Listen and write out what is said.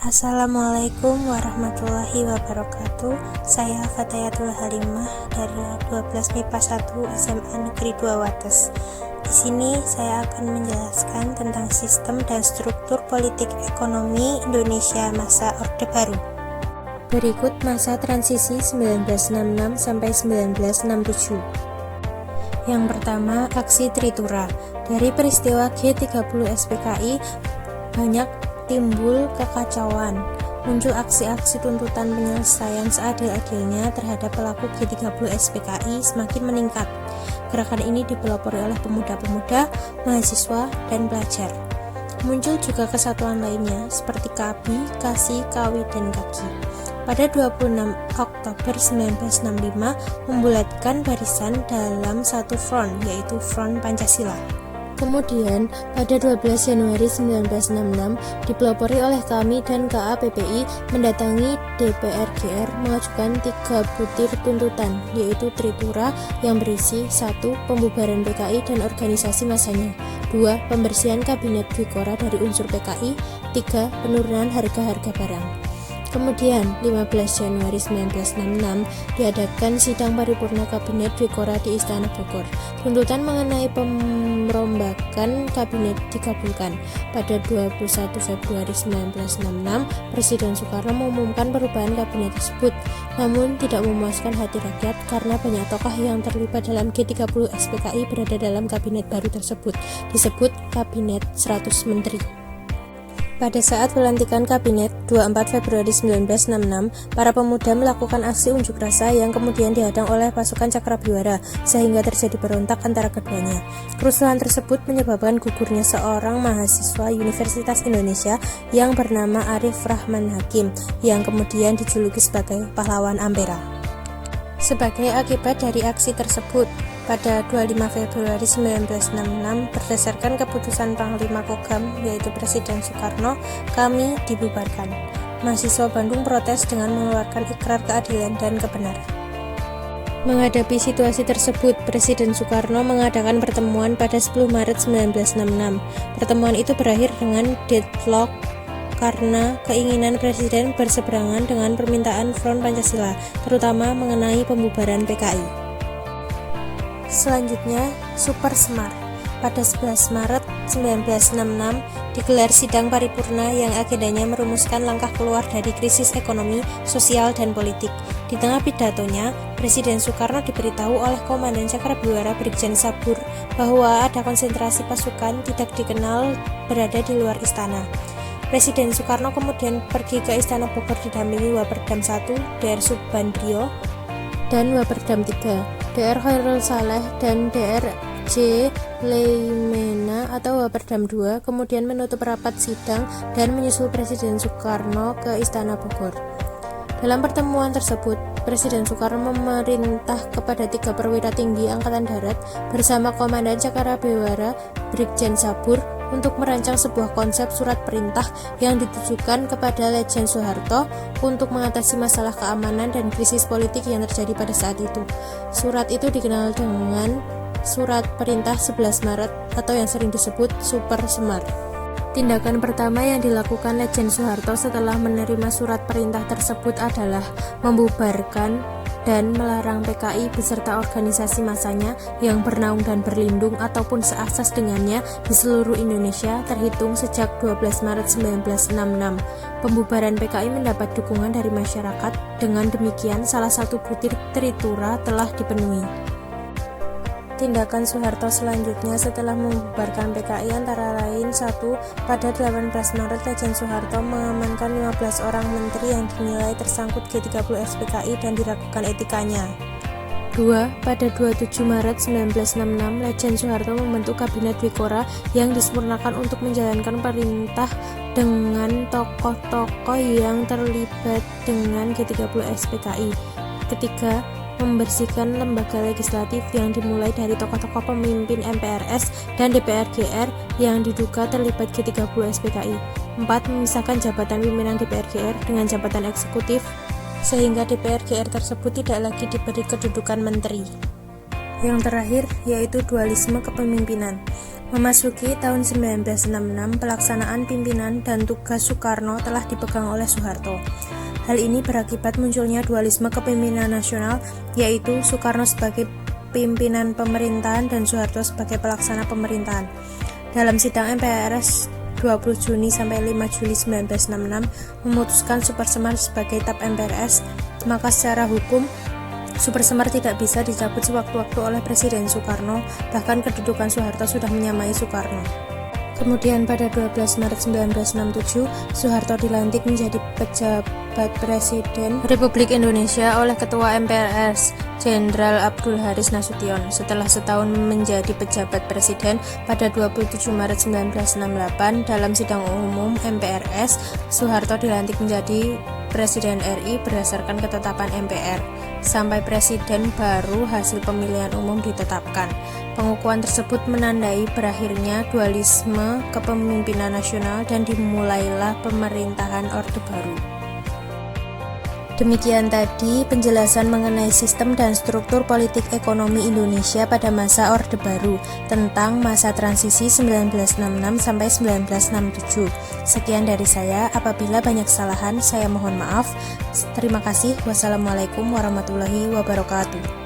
Assalamualaikum warahmatullahi wabarakatuh. Saya Fatayatul Halimah dari 12 MIPA 1 SMA Negeri 2 Wates. Di sini saya akan menjelaskan tentang sistem dan struktur politik ekonomi Indonesia masa Orde Baru. Berikut masa transisi 1966 sampai 1967. Yang pertama, aksi Tritura. Dari peristiwa G30 SPKI banyak timbul kekacauan. Muncul aksi-aksi tuntutan penyelesaian seadil-adilnya terhadap pelaku G30 SPKI semakin meningkat. Gerakan ini dipelopori oleh pemuda-pemuda, mahasiswa, dan pelajar. Muncul juga kesatuan lainnya seperti KABI, KASI, KAWI, dan KAKI. Pada 26 Oktober 1965 membulatkan barisan dalam satu front, yaitu Front Pancasila. Kemudian, pada 12 Januari 1966, dipelopori oleh kami dan KAPPI mendatangi DPR GR mengajukan 3 butir tuntutan, yaitu Tritura yang berisi 1. Pembubaran PKI dan organisasi masanya, 2. Pembersihan Kabinet Dwikora dari unsur PKI, 3. Penurunan harga-harga barang. Kemudian, 15 Januari 1966, diadakan sidang paripurna Kabinet Dwikora di Istana Bogor. Tuntutan mengenai pemrombakan kabinet dikabulkan. Pada 21 Februari 1966, Presiden Soekarno mengumumkan perubahan kabinet tersebut, namun tidak memuaskan hati rakyat karena banyak tokoh yang terlibat dalam G30 SPKI berada dalam kabinet baru tersebut, disebut Kabinet 100 Menteri. Pada saat pelantikan kabinet 24 Februari 1966, para pemuda melakukan aksi unjuk rasa yang kemudian dihadang oleh pasukan Cakrabiwara sehingga terjadi berontak antara keduanya. Kerusuhan tersebut menyebabkan gugurnya seorang mahasiswa Universitas Indonesia yang bernama Arif Rahman Hakim yang kemudian dijuluki sebagai pahlawan Ampera. Sebagai akibat dari aksi tersebut, pada 25 Februari 1966, berdasarkan keputusan Panglima Kogam, yaitu Presiden Soekarno, kami dibubarkan. Mahasiswa Bandung protes dengan mengeluarkan ikrar keadilan dan kebenaran. Menghadapi situasi tersebut, Presiden Soekarno mengadakan pertemuan pada 10 Maret 1966. Pertemuan itu berakhir dengan deadlock karena keinginan Presiden berseberangan dengan permintaan Front Pancasila, terutama mengenai pembubaran PKI. Selanjutnya, Super Semar. Pada 11 Maret 1966 digelar sidang paripurna yang agendanya merumuskan langkah keluar dari krisis ekonomi, sosial, dan politik. Di tengah pidatonya, Presiden Soekarno diberitahu oleh Komandan Cakrabiwara Brigjen Sabur bahwa ada konsentrasi pasukan tidak dikenal berada di luar istana. Presiden Soekarno kemudian pergi ke Istana Bogor didampingi Waperdam 1, DR Subandrio, dan Waperdam 3. DR Khairul Saleh dan DR J. Leimena atau Waperdam 2 kemudian menutup rapat sidang dan menyusul Presiden Soekarno ke Istana Bogor. Dalam pertemuan tersebut, Presiden Soekarno memerintah kepada 3 perwira tinggi Angkatan Darat bersama Komandan Cakrabiwara Brigjen Sabur untuk merancang sebuah konsep surat perintah yang ditujukan kepada Letjen Soeharto untuk mengatasi masalah keamanan dan krisis politik yang terjadi pada saat itu. Surat itu dikenal dengan Surat Perintah 11 Maret atau yang sering disebut Super Semar. Tindakan pertama yang dilakukan Letjen Soeharto setelah menerima surat perintah tersebut adalah membubarkan dan melarang PKI beserta organisasi masanya yang bernaung dan berlindung ataupun seasas dengannya di seluruh Indonesia terhitung sejak 12 Maret 1966. Pembubaran PKI mendapat dukungan dari masyarakat. Dengan demikian, salah satu butir Tritura telah dipenuhi. Tindakan Soeharto selanjutnya setelah membubarkan PKI antara lain 1. Pada 18 Maret, Letjen Soeharto mengamankan 15 orang menteri yang dinilai tersangkut G30 SPKI dan diragukan etikanya. 2. Pada 27 Maret 1966, Letjen Soeharto membentuk Kabinet Dwikora yang disempurnakan untuk menjalankan perintah dengan tokoh-tokoh yang terlibat dengan G30 SPKI. Ketiga, membersihkan lembaga legislatif yang dimulai dari tokoh-tokoh pemimpin MPRS dan DPR GR yang diduga terlibat G30 SPKI. 4. Memisahkan jabatan pimpinan DPR GR dengan jabatan eksekutif sehingga DPR GR tersebut tidak lagi diberi kedudukan menteri. Yang terakhir yaitu dualisme kepemimpinan. Memasuki tahun 1966, pelaksanaan pimpinan dan tugas Soekarno telah dipegang oleh Soeharto. Hal ini berakibat munculnya dualisme kepemimpinan nasional, yaitu Soekarno sebagai pimpinan pemerintahan dan Soeharto sebagai pelaksana pemerintahan. Dalam sidang MPRS 20 Juni sampai 5 Juli 1966 memutuskan Supersemar sebagai tab MPRS, maka secara hukum Supersemar tidak bisa dicabut sewaktu-waktu oleh Presiden Soekarno, bahkan kedudukan Soeharto sudah menyamai Soekarno. Kemudian pada 12 Maret 1967, Soeharto dilantik menjadi pejabat Presiden Republik Indonesia oleh Ketua MPRS, Jenderal Abdul Haris Nasution. Setelah setahun menjadi pejabat Presiden, pada 27 Maret 1968, dalam sidang umum MPRS, Soeharto dilantik menjadi Presiden RI berdasarkan ketetapan MPR. Sampai presiden baru hasil pemilihan umum ditetapkan. Pengukuhan tersebut menandai berakhirnya dualisme kepemimpinan nasional dan dimulailah pemerintahan Orde Baru. Demikian tadi penjelasan mengenai sistem dan struktur politik ekonomi Indonesia pada masa Orde Baru tentang masa transisi 1966 sampai 1967. Sekian dari saya, apabila banyak kesalahan saya mohon maaf. Terima kasih. Wassalamualaikum warahmatullahi wabarakatuh.